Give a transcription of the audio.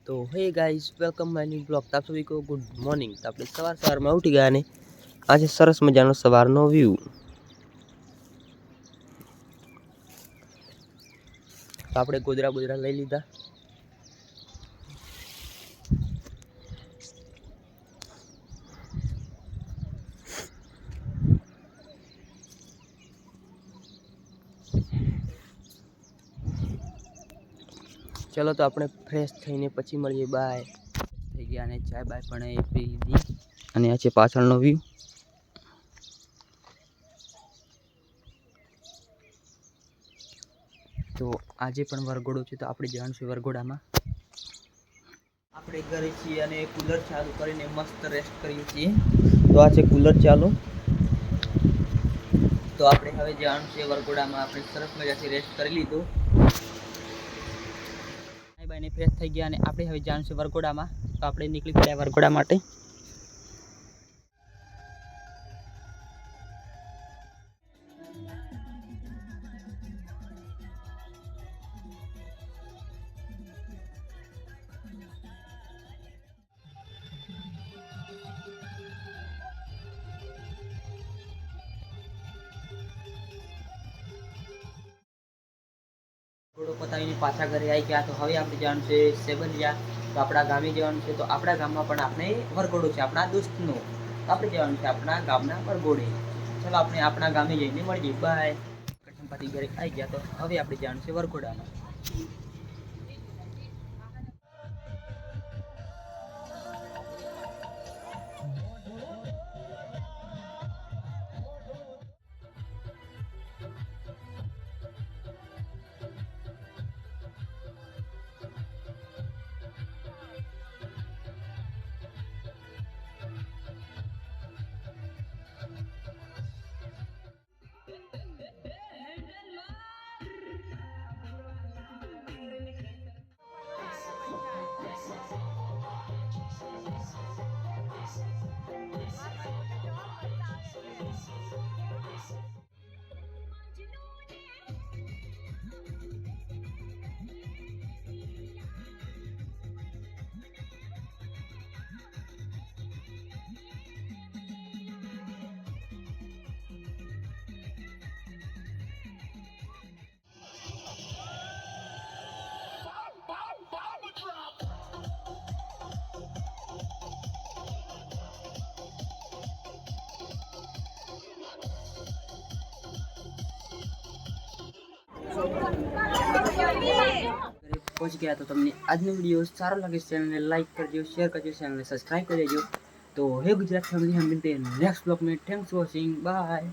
तो hey guys welcome my new blog. तो आप सभी को गुड मॉर्निंग। तो આપણે સવારમાં ઉઠી ગયા અને આજે સરસ મજાનો સવારનો વ્યૂ। તો આપણે ગોદરા લઈ લીધા। ચલો તો આપણે ફ્રેશ થઈને પછી મળીએ। બાય। થઈ ગયા અને ચાય બાય પણ પી લીધી અને આ છે પાછળનો વ્યૂ। તો આજે પણ વરઘોડો છે તો આપણે જવાનું છે વરઘોડામાં। આપણે ઘરે છીએ અને કુલર ચાલુ કરીને મસ્ત રેસ્ટ કરીએ છીએ। તો આ છે કુલર ચાલુ। તો આપણે હવે જવાનું છે વરઘોડામાં। આપણે સરસ મજાથી રેસ્ટ કરી લીધું, બાઈને ફ્રેશ થઈ ગયા અને આપણે હવે જવાનું છે વરઘોડામાં। તો આપણે નીકળી પડ્યા વરઘોડા માટે। વરઘોડો પતાવીને પાછા ઘરે આવી ગયા। તો હવે આપણે જવાનું છે સેબલિયા। તો આપણા ગામે જવાનું છે। તો આપણા ગામમાં પણ આપણે વરઘોડો છે આપણા દોસ્તનો। તો આપણે જવાનું છે આપણા ગામના વરઘોડે। ચાલો આપણે આપણા ગામે જઈને મળીએ। બાય। સંપાતી ઘરે આવી ગયા। તો હવે આપણે જવાનું છે વરઘોડામાં। पहुंच गया। तो तमने आज वीडियो सारा लगे चैनल ने लाइक कर दियो, शेयर कर दियो, चैनल ने सब्सक्राइब कर दियो। तो हे गुजरात फैमिली, हम मिलते हैं नेक्स्ट ब्लॉग में। Thanks for watching. बाय।